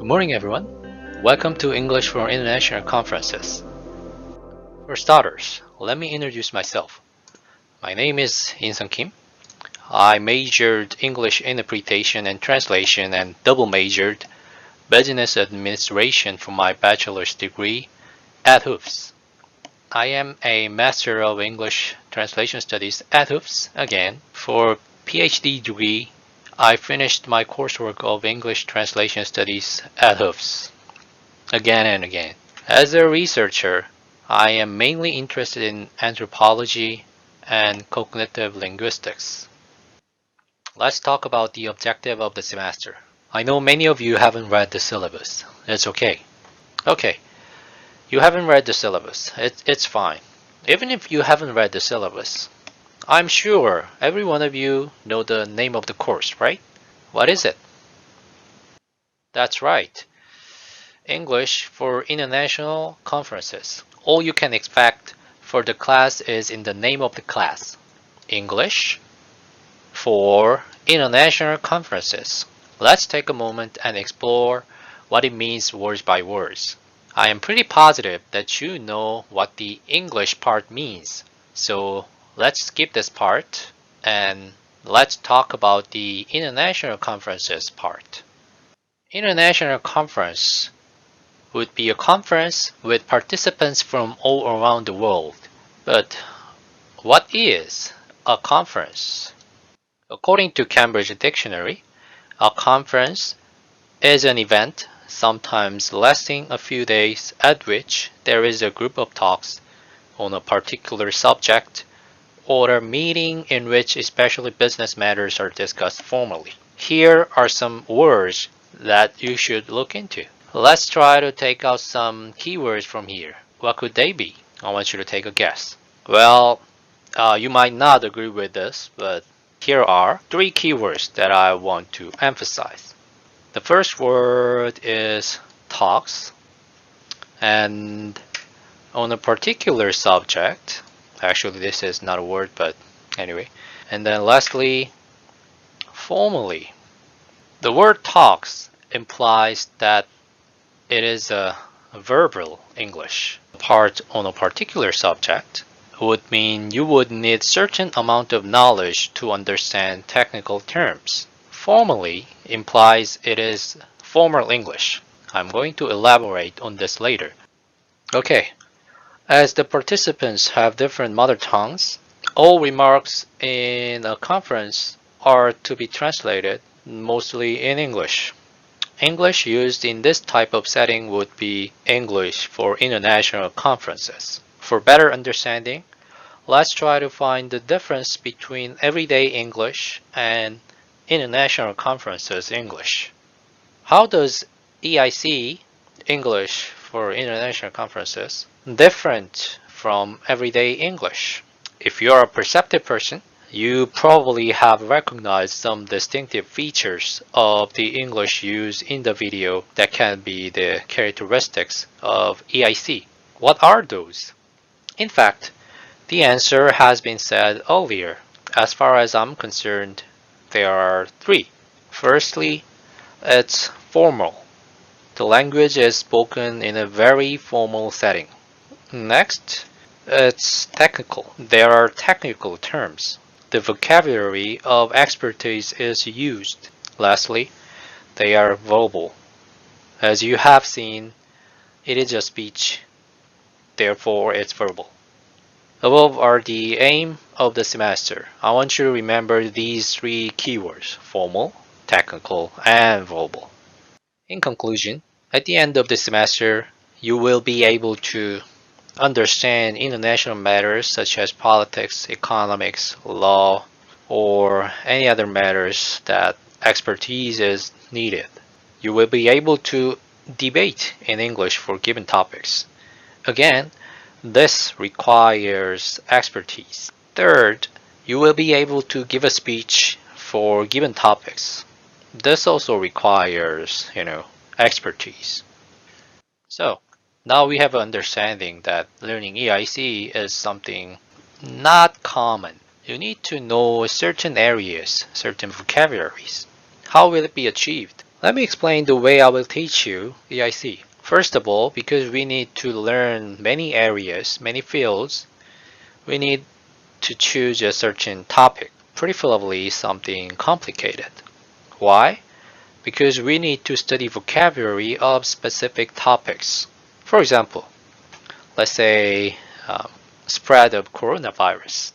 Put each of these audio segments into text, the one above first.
morning, everyone. Welcome to English for International Conferences. For starters, let me introduce myself. My name is In성 Kim. I majored English Interpretation and Translation and double majored Business Administration for my bachelor's degree at Hoofs. I am a Master of English Translation Studies at Hoofs again. For PhD degree, I finished my coursework of English Translation Studies at Hoofs again and again. As a researcher, I am mainly interested in anthropology and cognitive linguistics. Let's talk about the objective of the semester. I know many of you haven't read the syllabus. It's okay. Okay, you haven't read the syllabus. It's fine. Even if you haven't read the syllabus, I'm sure every one of you know the name of the course, right? What is it? That's right. English for International Conferences. All you can expect for the class is in the name of the class. English for International Conferences. Let's take a moment and explore what it means words by words. I am pretty positive that you know what the English part means. So let's skip this part and let's talk about the International Conferences part. International Conference would be a conference with participants from all around the world. But what is a conference? According to Cambridge Dictionary, a conference is an event, sometimes lasting a few days, at which there is a group of talks on a particular subject or a meeting in which especially business matters are discussed formally. Here are some words that you should look into. Let's try to take out some keywords from here. What could they be? I want you to take a guess. Well, you might not agree with this, but here are 3 keywords that I want to emphasize. The first word is talks, and on a particular subject. Actually, this is not a word, but anyway. And then lastly, formally. The word talks implies that it is a verbal English. Part on a particular subject would mean you would need certain amount of knowledge to understand technical terms. Formally implies it is formal English. I'm going to elaborate on this later. Okay. As the participants have different mother tongues, all remarks in a conference are to be translated mostly in English. English used in this type of setting would be English for International Conferences. For better understanding, let's try to find the difference between everyday English and International Conferences English. How does EIC, English for International Conferences, different from everyday English? If you're a perceptive person, you probably have recognized some distinctive features of the English used in the video that can be the characteristics of EIC. What are those? In fact, the answer has been said earlier. As far as I'm concerned, there are 3. Firstly, it's formal. The language is spoken in a very formal setting. Next, it's technical. There are technical terms. The vocabulary of expertise is used. Lastly, they are verbal. As you have seen, it is a speech, therefore it's verbal. Above are the aim of the semester. I want you to remember these 3 keywords: formal, technical, and verbal. In conclusion, at the end of the semester, you will be able to understand international matters such as politics, economics, law, or any other matters that expertise is needed. You will be able to debate in English for given topics. Again, this requires expertise. Third, you will be able to give a speech for given topics. This also requires, expertise. So, now we have an understanding that learning EIC is something not common. You need to know certain areas, certain vocabularies. How will it be achieved? Let me explain the way I will teach you EIC. First of all, because we need to learn many areas, many fields, we need to choose a certain topic, preferably something complicated. Why? Because we need to study vocabulary of specific topics. For example, let's say spread of coronavirus,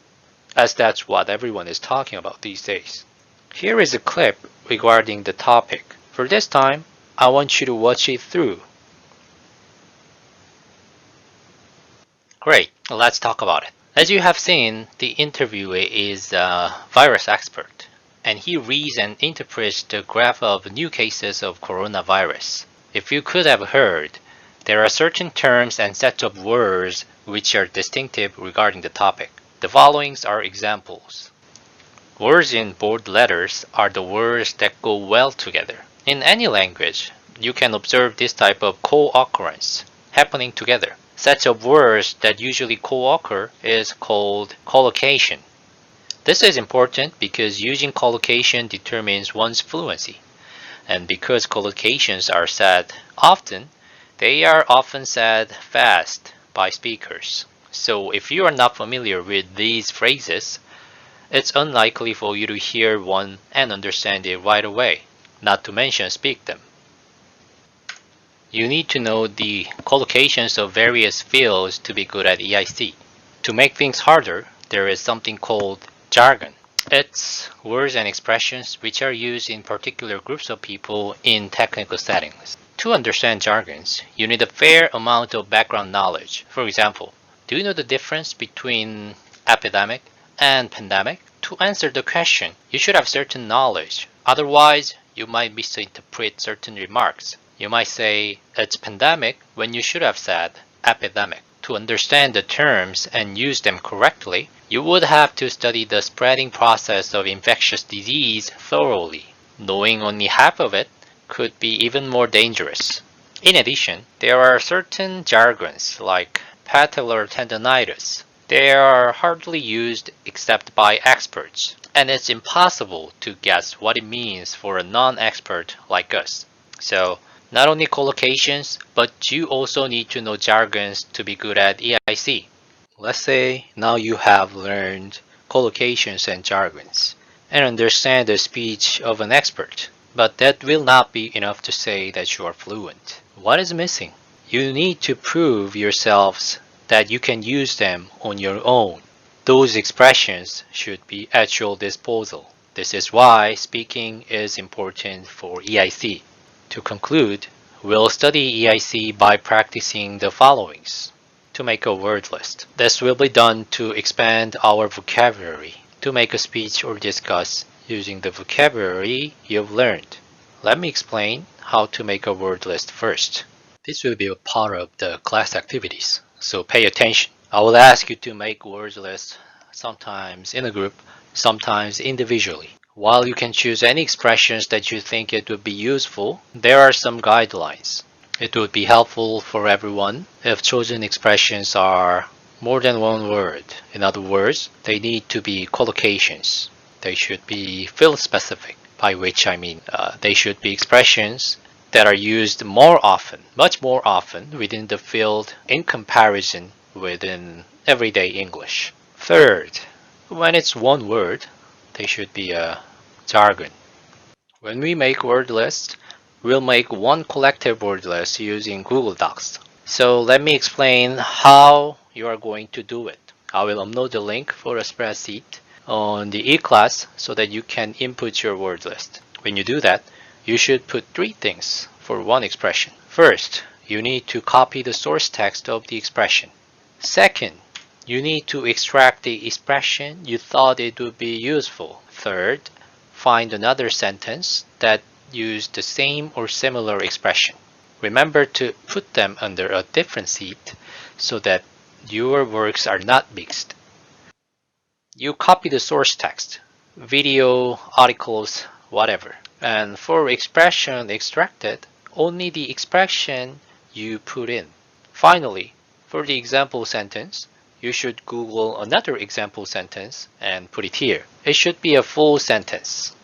as that's what everyone is talking about these days. Here is a clip regarding the topic. For this time, I want you to watch it through. Great, let's talk about it. As you have seen, the interviewee is a virus expert, and he reads and interprets the graph of new cases of coronavirus. If you could have heard, there are certain terms and sets of words which are distinctive regarding the topic. The following are examples. Words in bold letters are the words that go well together. In any language, you can observe this type of co-occurrence happening together. Sets of words that usually co-occur is called collocation. This is important because using collocation determines one's fluency. And because collocations are said often, they are often said fast by speakers. So if you are not familiar with these phrases, it's unlikely for you to hear one and understand it right away, not to mention speak them. You need to know the collocations of various fields to be good at EIC. To make things harder, there is something called jargon. It's words and expressions which are used in particular groups of people in technical settings. To understand jargons, you need a fair amount of background knowledge. For example, do you know the difference between epidemic and pandemic? To answer the question, you should have certain knowledge. Otherwise, you might misinterpret certain remarks. You might say it's pandemic when you should have said epidemic. To understand the terms and use them correctly, you would have to study the spreading process of infectious disease thoroughly. Knowing only half of it could be even more dangerous. In addition, there are certain jargons like patellar tendonitis. They are hardly used except by experts, and it's impossible to guess what it means for a non-expert like us. So, not only collocations, but you also need to know jargons to be good at EIC. Let's say now you have learned collocations and jargons and understand the speech of an expert, but that will not be enough to say that you are fluent. What is missing? You need to prove yourselves that you can use them on your own. Those expressions should be at your disposal. This is why speaking is important for EIC. To conclude, we'll study EIC by practicing the followings. To make a word list. This will be done to expand our vocabulary. To make a speech or discuss using the vocabulary you've learned. Let me explain how to make a word list first. This will be a part of the class activities, so pay attention. I will ask you to make word lists sometimes in a group, sometimes individually. While you can choose any expressions that you think it would be useful, there are some guidelines. It would be helpful for everyone if chosen expressions are more than one word. In other words, they need to be collocations. They should be field specific, by which I mean they should be expressions that are used more often, much more often within the field in comparison within everyday English. Third, when it's one word, they should be a jargon. When we make word lists, we'll make one collective word list using Google Docs. So let me explain how you are going to do it. I will upload the link for a spreadsheet on the e-class so that you can input your word list. When you do that, you should put 3 things for one expression. First, you need to copy the source text of the expression. Second, you need to extract the expression you thought it would be useful. Third, find another sentence that used the same or similar expression. Remember to put them under a different sheet so that your works are not mixed. You copy the source text, video, articles, whatever. And for expression extracted, only the expression you put in. Finally, for the example sentence, you should Google another example sentence and put it here. It should be a full sentence.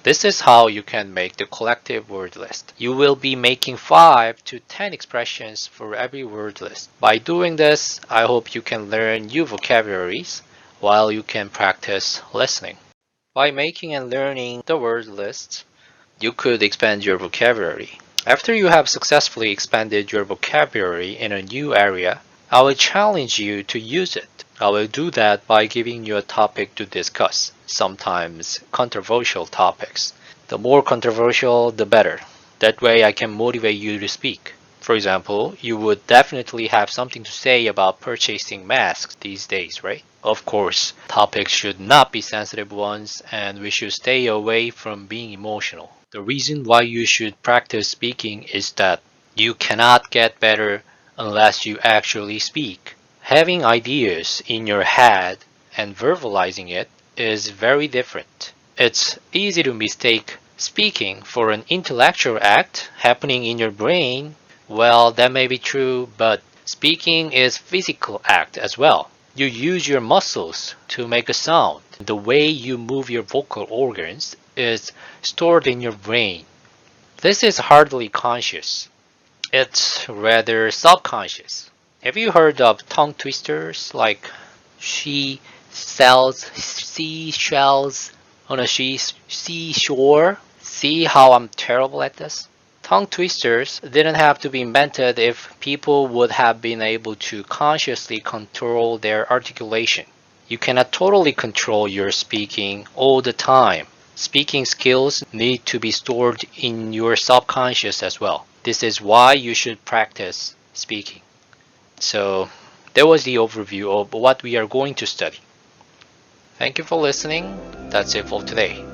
This is how you can make the collective word list. You will be making 5 to 10 expressions for every word list. By doing this, I hope you can learn new vocabularies while you can practice listening. By making and learning the word list, you could expand your vocabulary. After you have successfully expanded your vocabulary in a new area, I will challenge you to use it. I will do that by giving you a topic to discuss, sometimes controversial topics. The more controversial, the better. That way I can motivate you to speak. For example, you would definitely have something to say about purchasing masks these days, right? Of course, topics should not be sensitive ones, and we should stay away from being emotional. The reason why you should practice speaking is that you cannot get better unless you actually speak. Having ideas in your head and verbalizing it is very different. It's easy to mistake speaking for an intellectual act happening in your brain. Well, that may be true, but speaking is a physical act as well. You use your muscles to make a sound. The way you move your vocal organs is stored in your brain. This is hardly conscious. It's rather subconscious. Have you heard of tongue twisters like she sells seashells on a seashore? See how I'm terrible at this? Tongue twisters didn't have to be invented if people would have been able to consciously control their articulation. You cannot totally control your speaking all the time. Speaking skills need to be stored in your subconscious as well. This is why you should practice speaking. So that was the overview of what we are going to study. Thank you for listening. That's it for today.